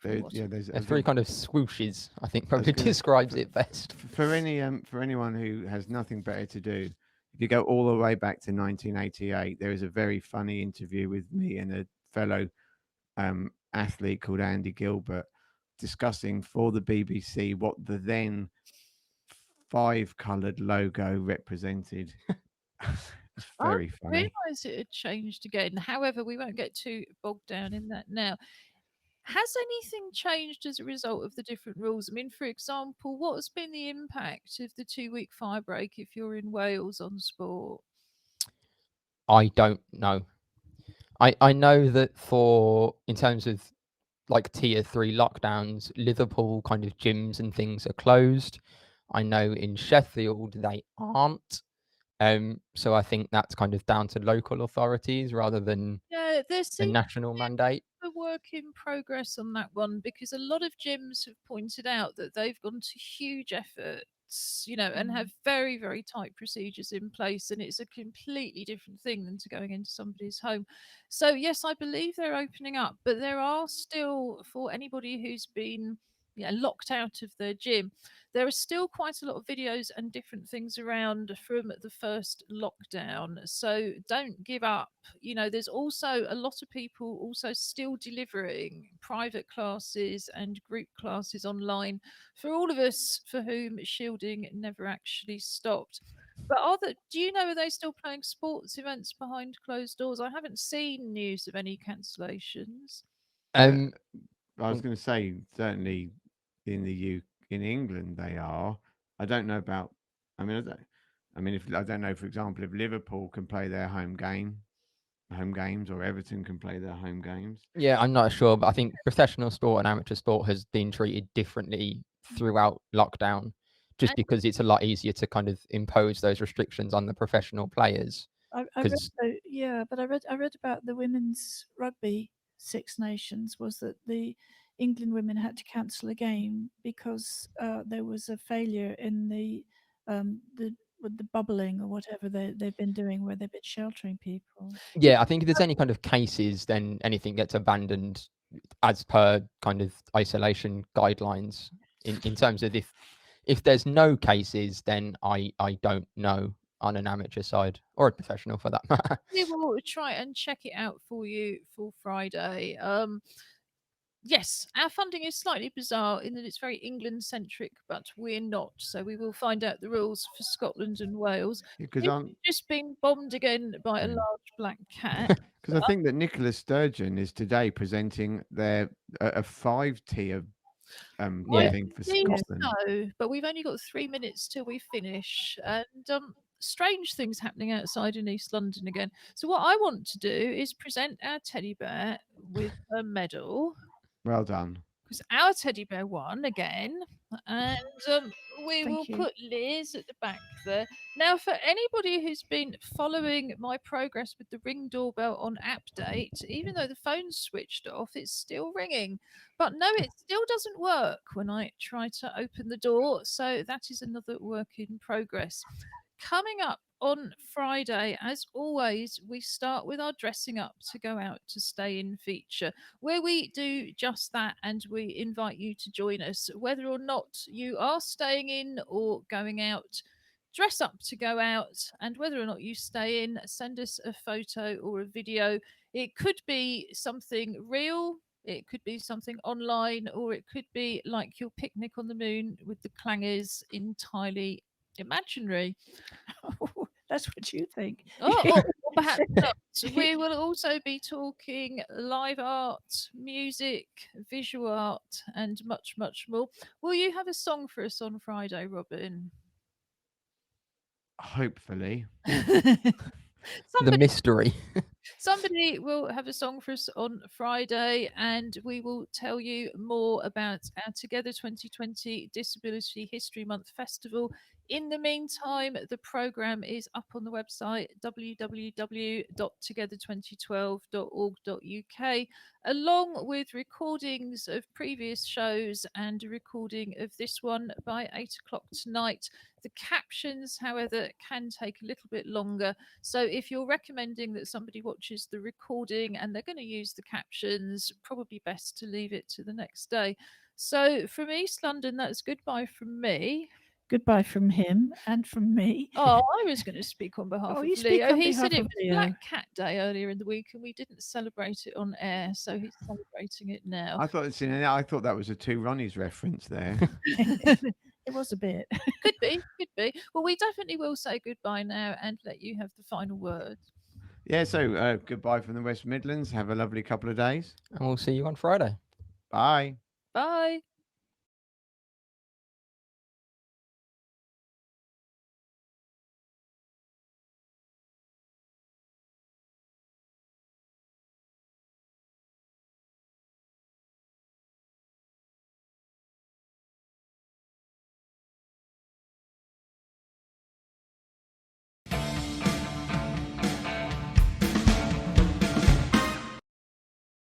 There's There's 3 kind of swooshes, I think probably describes it best. For anyone who has nothing better to do, if you go all the way back to 1988, there is a very funny interview with me and a fellow athlete called Andy Gilbert discussing for the BBC what the then 5-coloured logo represented. It's very funny. I realised it had changed again. However, we won't get too bogged down in that now. Has anything changed as a result of the different rules? I mean, for example, what has been the impact of the 2-week fire break if you're in Wales on sport? I don't know. I know that in terms of like tier 3 lockdowns, Liverpool kind of gyms and things are closed. I know in Sheffield they aren't. So I think that's kind of down to local authorities rather than Yeah, there a seems national mandate. a work in progress on that one because a lot of gyms have pointed out that they've gone to huge efforts, and have very, very tight procedures in place, and it's a completely different thing than to going into somebody's home. So yes, I believe they're opening up, but there are still, for anybody who's been locked out of their gym, there are still quite a lot of videos and different things around from the first lockdown. So don't give up. There's also a lot of people also still delivering private classes and group classes online for all of us for whom shielding never actually stopped. But do you know, are they still playing sports events behind closed doors? I haven't seen news of any cancellations. Um, I was going to say certainly in in England they are. I don't know about. I mean, if I don't know, for example, if Liverpool can play their home games, or Everton can play their home games. yeah, I'm not sure, but I think professional sport and amateur sport has been treated differently throughout lockdown, just because it's a lot easier to kind of impose those restrictions on the professional players. I read, 'Cause but I read about the women's rugby Six Nations was that the England women had to cancel a game because there was a failure in with the bubbling or whatever they've been doing, where they've been sheltering people. Yeah, I think if there's any kind of cases, then anything gets abandoned as per kind of isolation guidelines. In terms of if there's no cases, then I don't know on an amateur side or a professional for that matter. We will try and check it out for you for Friday. Yes, our funding is slightly bizarre in that it's very England centric, but we're not. So we will find out the rules for Scotland and Wales. Because We've just been bombed again by a Yeah. large black cat. because I think that Nicola Sturgeon is today presenting a 5-tier Yeah. thing for Think Scotland. so, but we've only got 3 minutes till we finish, and strange things happening outside in East London again. So what I want to do is present our teddy bear with a medal. Well done. Because our teddy bear won again, and we will Thank you. put Liz at the back there. Now, for anybody who's been following my progress with the Ring doorbell on app date, even though the phone's switched off, it's still ringing. But no, it still doesn't work when I try to open the door. So that is another work in progress. Coming up on Friday, as always, we start with our dressing up to go out to stay in feature, where we do just that and we invite you to join us, whether or not you are staying in or going out. Dress up to go out, and whether or not you stay in, send us a photo or a video. It could be something real, it could be something online, or it could be like your picnic on the moon with the clangers, entirely imaginary. That's what you think. Or perhaps not. We will also be talking live art, music, visual art, and much, much more. Will you have a song for us on Friday, Robin? Hopefully. The mystery. Somebody will have a song for us on Friday, and we will tell you more about our Together 2020 Disability History Month Festival. In the meantime, the programme is up on the website www.together2012.org.uk, along with recordings of previous shows and a recording of this one by 8 o'clock tonight. The captions, however, can take a little bit longer. So if you're recommending that somebody watches the recording and they're going to use the captions, probably best to leave it to the next day. So from East London, that's goodbye from me. Goodbye from him and from me. Oh, I was going to speak on behalf Oh, of you speak Leo. on He behalf said it of was Leo. Black Cat Day earlier in the week and we didn't celebrate it on air, so he's celebrating it now. I thought that was a Two Ronnies reference there. It was a bit. Could be, could be. Well, we definitely will say goodbye now and let you have the final word. Yeah, so goodbye from the West Midlands. Have a lovely couple of days. And we'll see you on Friday. Bye. Bye.